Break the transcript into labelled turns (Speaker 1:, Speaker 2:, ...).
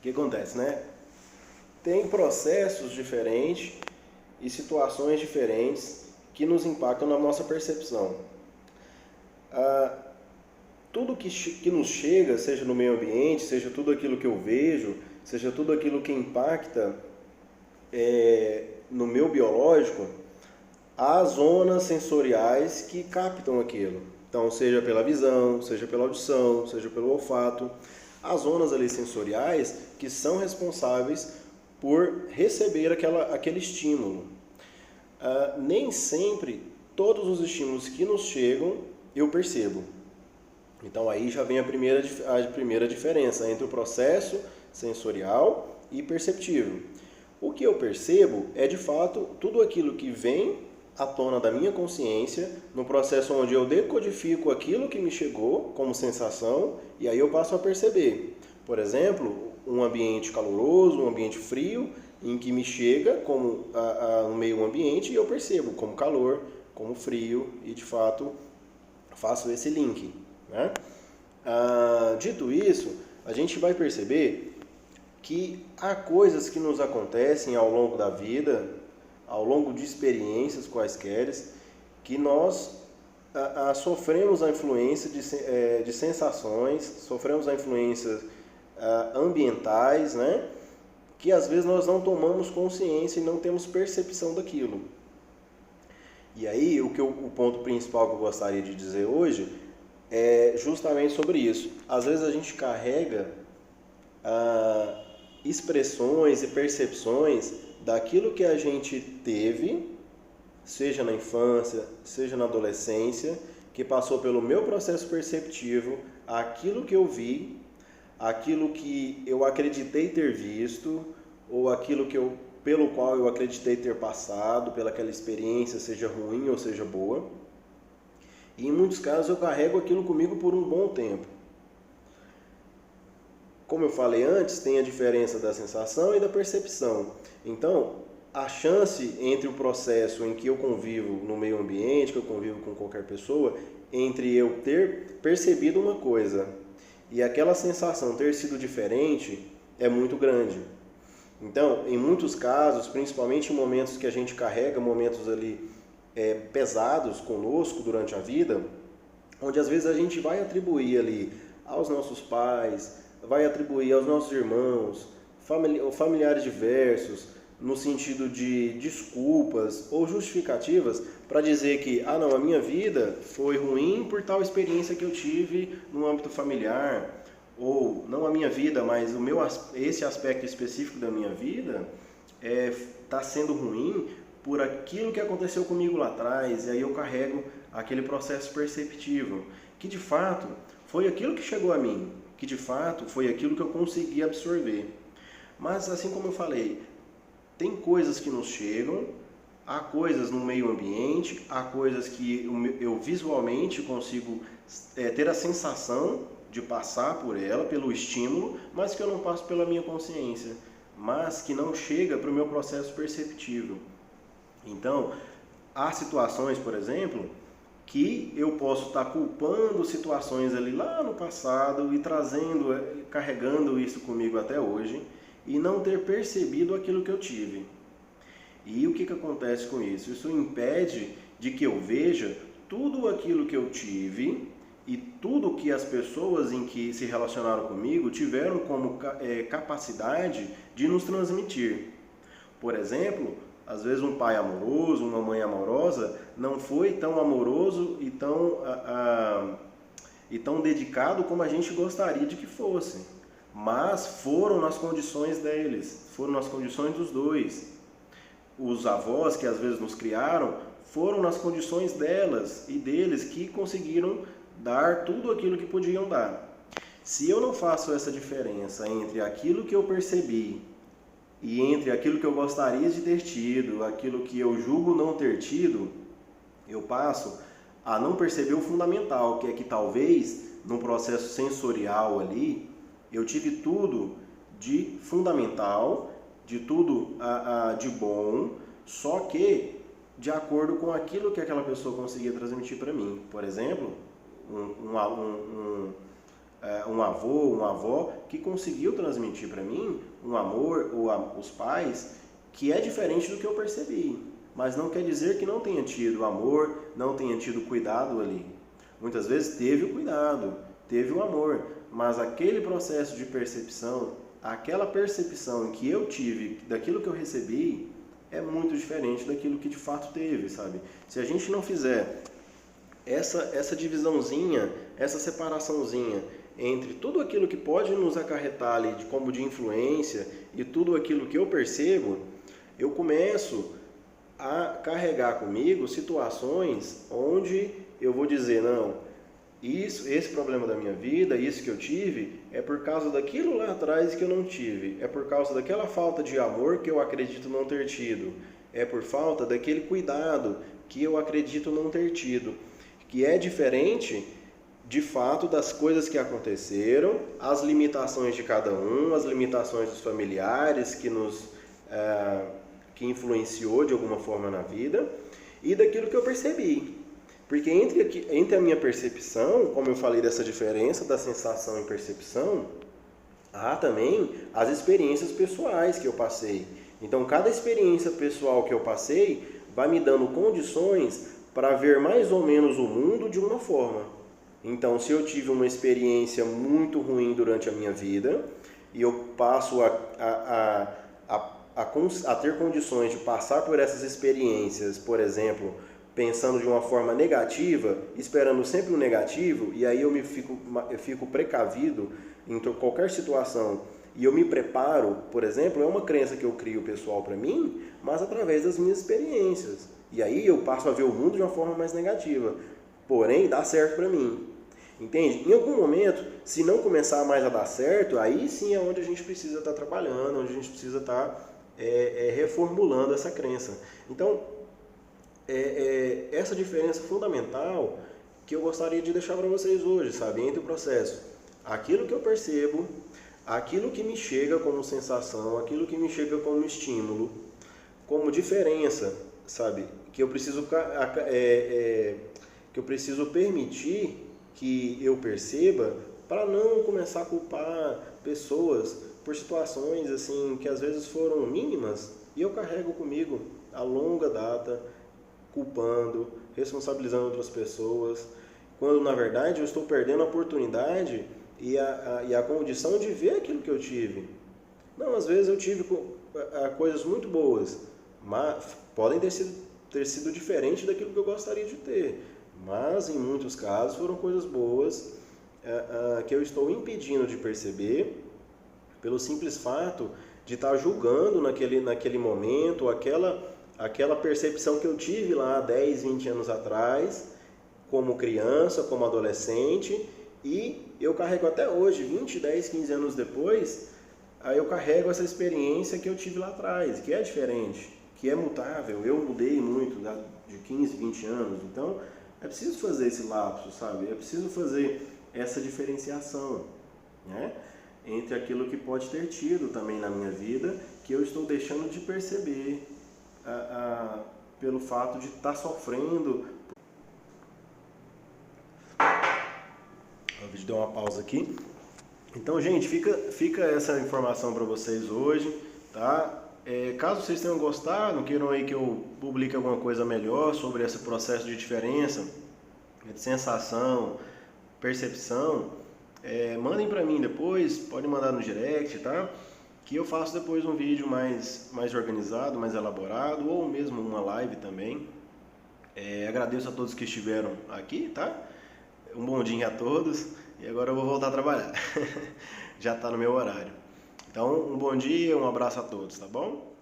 Speaker 1: que acontece, né? Tem processos diferentes e situações diferentes que nos impactam na nossa percepção. Tudo que nos chega, seja no meio ambiente, seja tudo aquilo que eu vejo, seja tudo aquilo que impacta no meu biológico, há zonas sensoriais que captam aquilo. Então, seja pela visão, seja pela audição, seja pelo olfato, há zonas ali sensoriais que são responsáveis por receber aquele estímulo. Nem sempre todos os estímulos que nos chegam eu percebo. Então aí já vem a primeira diferença entre o processo sensorial e perceptivo. O que eu percebo é de fato tudo aquilo que vem à tona da minha consciência, no processo onde eu decodifico aquilo que me chegou como sensação e aí eu passo a perceber. Por exemplo, um ambiente caloroso, um ambiente frio, em que me chega como no meio ambiente e eu percebo como calor, como frio e de fato faço esse link, né? Dito isso, a gente vai perceber que há coisas que nos acontecem ao longo da vida, ao longo de experiências quaisquer, que nós sofremos a influência de sensações, sofremos a influência ambientais, né? Que às vezes nós não tomamos consciência e não temos percepção daquilo. E aí, o ponto principal que eu gostaria de dizer hoje é justamente sobre isso. Às vezes a gente carrega expressões e percepções daquilo que a gente teve, seja na infância, seja na adolescência, que passou pelo meu processo perceptivo, aquilo que eu vi, aquilo que eu acreditei ter visto, ou aquilo pelo qual eu acreditei ter passado, pelaquela experiência, seja ruim ou seja boa. E em muitos casos eu carrego aquilo comigo por um bom tempo. Como eu falei antes, tem a diferença da sensação e da percepção. Então, a chance entre o processo em que eu convivo no meio ambiente, que eu convivo com qualquer pessoa, entre eu ter percebido uma coisa e aquela sensação ter sido diferente, é muito grande. Então, em muitos casos, principalmente em momentos que a gente carrega, momentos ali pesados conosco durante a vida, onde às vezes a gente vai atribuir ali aos nossos pais, vai atribuir aos nossos irmãos, familiares diversos, no sentido de desculpas ou justificativas para dizer que, não, a minha vida foi ruim por tal experiência que eu tive no âmbito familiar, ou não a minha vida, mas esse aspecto específico da minha vida está sendo ruim por aquilo que aconteceu comigo lá atrás, e aí eu carrego aquele processo perceptivo, que de fato foi aquilo que chegou a mim, que de fato foi aquilo que eu consegui absorver. Mas assim como eu falei, tem coisas que nos chegam, há coisas no meio ambiente, há coisas que eu visualmente consigo ter a sensação de passar por ela, pelo estímulo, mas que eu não passo pela minha consciência, mas que não chega para o meu processo perceptivo. Então, há situações, por exemplo, que eu posso estar culpando situações ali lá no passado e carregando isso comigo até hoje e não ter percebido aquilo que eu tive. E o que acontece com isso? Isso impede de que eu veja tudo aquilo que eu tive e tudo que as pessoas em que se relacionaram comigo tiveram como capacidade de nos transmitir. Por exemplo, às vezes um pai amoroso, uma mãe amorosa não foi tão amoroso e tão dedicado como a gente gostaria de que fosse. Mas foram nas condições deles, foram nas condições dos dois. Os avós que às vezes nos criaram foram nas condições delas e deles que conseguiram dar tudo aquilo que podiam dar. Se eu não faço essa diferença entre aquilo que eu percebi e entre aquilo que eu gostaria de ter tido, aquilo que eu julgo não ter tido, eu passo a não perceber o fundamental, que é que talvez no processo sensorial ali, eu tive tudo de fundamental, de tudo de bom, só que de acordo com aquilo que aquela pessoa conseguia transmitir para mim. Por exemplo, um avô, uma avó que conseguiu transmitir para mim um amor, ou os pais, que é diferente do que eu percebi. Mas não quer dizer que não tenha tido amor, não tenha tido cuidado ali. Muitas vezes teve o cuidado, teve o amor, mas aquele processo de percepção, aquela percepção que eu tive daquilo que eu recebi, é muito diferente daquilo que de fato teve, sabe? Se a gente não fizer essa divisãozinha, essa separaçãozinha entre tudo aquilo que pode nos acarretar ali como de influência e tudo aquilo que eu percebo, eu começo a carregar comigo situações onde eu vou dizer, não, esse problema da minha vida, isso que eu tive, é por causa daquilo lá atrás que eu não tive, é por causa daquela falta de amor que eu acredito não ter tido, é por falta daquele cuidado que eu acredito não ter tido, que é diferente de fato das coisas que aconteceram, as limitações de cada um, as limitações dos familiares que influenciou de alguma forma na vida, e daquilo que eu percebi. Porque entre a minha percepção, como eu falei dessa diferença da sensação e percepção, há também as experiências pessoais que eu passei. Então, cada experiência pessoal que eu passei vai me dando condições para ver mais ou menos o mundo de uma forma. Então, se eu tive uma experiência muito ruim durante a minha vida, e eu passo a ter condições de passar por essas experiências, por exemplo, pensando de uma forma negativa, esperando sempre o negativo, e aí eu fico precavido em qualquer situação, e eu me preparo, por exemplo, é uma crença que eu crio pessoal para mim, mas através das minhas experiências. E aí eu passo a ver o mundo de uma forma mais negativa, porém dá certo para mim. Entende? Em algum momento, se não começar mais a dar certo, aí sim é onde a gente precisa estar trabalhando, onde a gente precisa estar reformulando essa crença. Então, essa diferença fundamental que eu gostaria de deixar para vocês hoje, sabe? Entre o processo, aquilo que eu percebo, aquilo que me chega como sensação, aquilo que me chega como estímulo, como diferença, sabe? Que eu preciso permitir que eu perceba para não começar a culpar pessoas por situações assim que às vezes foram mínimas e eu carrego comigo a longa data, culpando, responsabilizando outras pessoas, quando na verdade eu estou perdendo a oportunidade e a condição de ver aquilo que eu tive. Não, às vezes eu tive coisas muito boas, mas podem ter sido diferente daquilo que eu gostaria de ter. Mas em muitos casos foram coisas boas que eu estou impedindo de perceber pelo simples fato de estar julgando naquele momento aquela percepção que eu tive lá 10, 20 anos atrás, como criança, como adolescente, e eu carrego até hoje, 20, 10, 15 anos depois, aí eu carrego essa experiência que eu tive lá atrás, que é diferente, que é mutável. Eu mudei muito de 15, 20 anos, então é preciso fazer esse lapso, sabe? É preciso fazer essa diferenciação, né? Entre aquilo que pode ter tido também na minha vida, que eu estou deixando de perceber pelo fato de estar sofrendo. O vídeo deu uma pausa aqui. Então, gente, fica essa informação para vocês hoje, tá? Caso vocês tenham gostado, queiram aí que eu publique alguma coisa melhor sobre esse processo de diferença, de sensação, percepção, mandem para mim depois, pode mandar no direct, tá? Que eu faço depois um vídeo mais organizado, mais elaborado, ou mesmo uma live também. Agradeço a todos que estiveram aqui, tá? Um bom dia a todos, e agora eu vou voltar a trabalhar. Já está no meu horário. Então, um bom dia, um abraço a todos, tá bom?